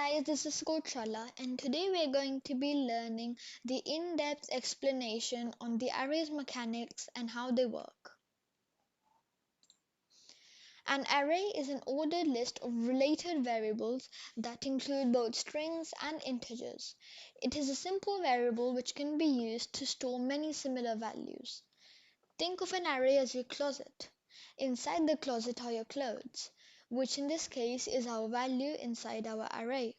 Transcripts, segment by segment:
guys, this is Kochala, and today we are going to be learning the in-depth explanation on the array's mechanics and how they work. An array is an ordered list of related variables that include both strings and integers. It is a simple variable which can be used to store many similar values. Think of an array as your closet. Inside the closet are your clothes, which in this case is our value inside our array.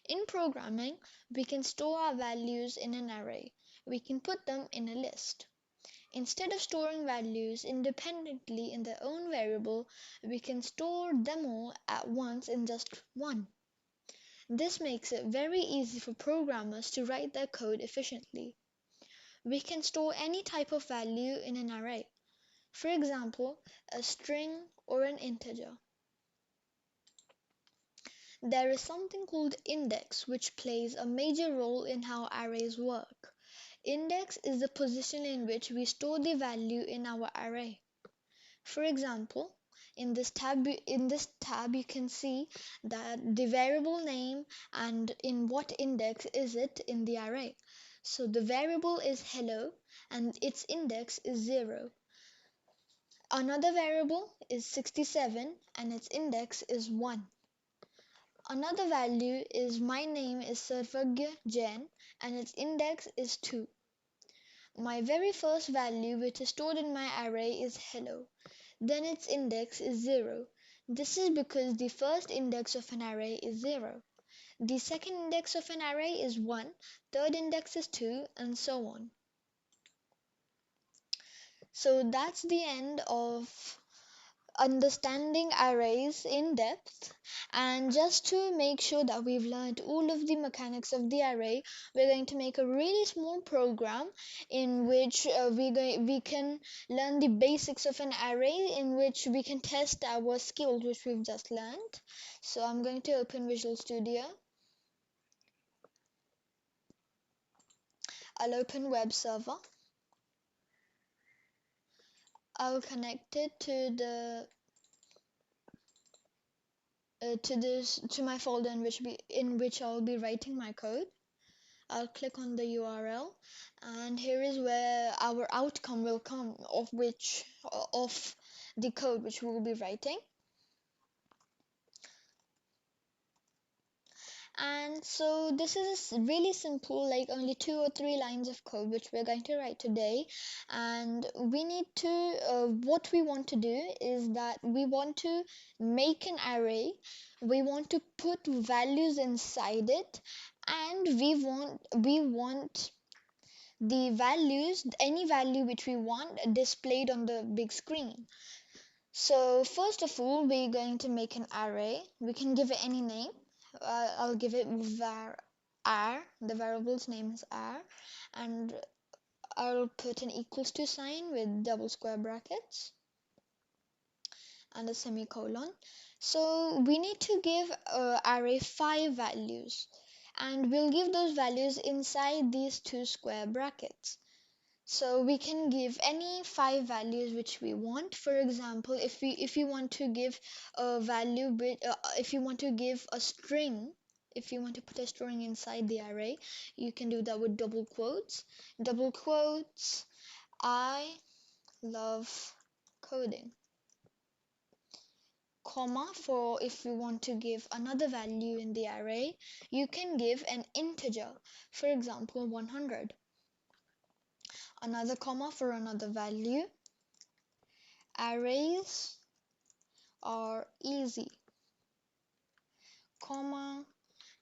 In programming, we can store our values in an array. We can put them in a list. Instead of storing values independently in their own variable, we can store them all at once in just one. This makes it very easy for programmers to write their code efficiently. We can store any type of value in an array. For example, a string or an integer. There is something called index which plays a major role in how arrays work. Index is the position in which we store the value in our array. For example, in this tab you can see that the variable name and in what index is it in the array. So the variable is hello and its index is 0. Another variable is 67 and its index is 1. Another value is my name is Sarvagya Jain and its index is 2. My very first value which is stored in my array is hello. Then its index is 0. This is because the first index of an array is 0. The second index of an array is 1, third index is 2, and so on. So that's the end of understanding arrays in depth, and just to make sure that we've learned all of the mechanics of the array, we're going to make a really small program in which we can learn the basics of an array, in which we can test our skills which we've just learned. So I'm going to open Visual Studio. I'll open web server. I'll connect it to my folder in which I'll be writing my code. I'll click on the URL, and here is where our outcome will come of the code which we will be writing. And so this is really simple, like only 2 or 3 lines of code which we're going to write today. And we need to what we want to do is that we want to make an array, we want to put values inside it, and we want the values, any value which we want, displayed on the big screen. So first of all, we're going to make an array. We can give it any name. I'll give it var r. The variable's name is r, and I'll put an equals to sign with double square brackets and a semicolon. So we need to give array 5 values, and we'll give those values inside these 2 square brackets. So we can give any 5 values which we want. For example, if you want to give a value if you want to give a string, if you want to put a string inside the array, you can do that with double quotes. Double quotes, I love coding. Comma for if you want to give another value in the array, you can give an integer, for example 100. Another comma for another value. Arrays are easy. Comma,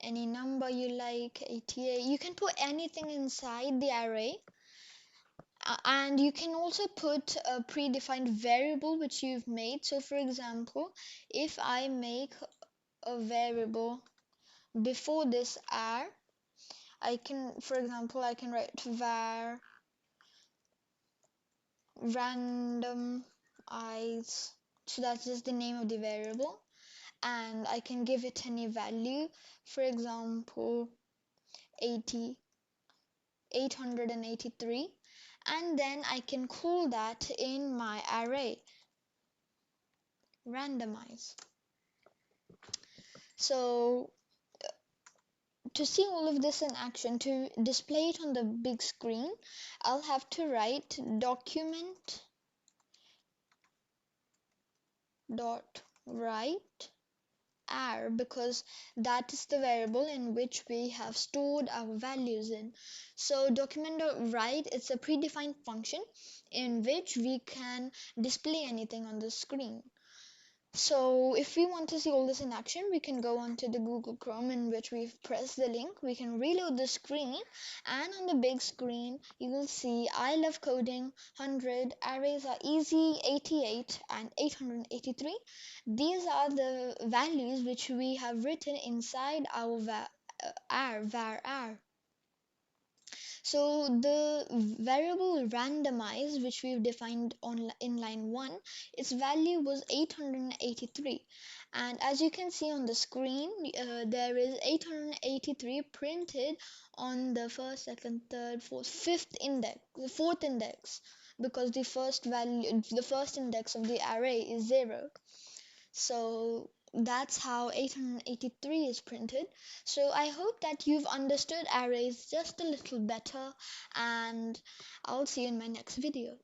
any number you like, 88. You can put anything inside the array. And you can also put a predefined variable which you've made. So for example, if I make a variable before this r, I can, for example, I can write var randomize. So that's just the name of the variable, and I can give it any value, for example 883, and then I can call that in my array randomize. So to see all of this in action, to display it on the big screen, I'll have to write document dot write ar, because that is the variable in which we have stored our values in. So document.write, it's a predefined function in which we can display anything on the screen. So if we want to see all this in action, we can go onto the Google Chrome in which we've pressed the link. We can reload the screen, and on the big screen you will see I love coding 100, arrays are easy 88, and 883. These are the values which we have written inside our var. So the variable randomize, which we've defined in line 1, its value was 883. And as you can see on the screen, there is 883 printed on the first, second, third, fourth, fifth index, the fourth index, because the first index of the array is 0. So that's how 883 is printed. So I hope that you've understood arrays just a little better, and I'll see you in my next video.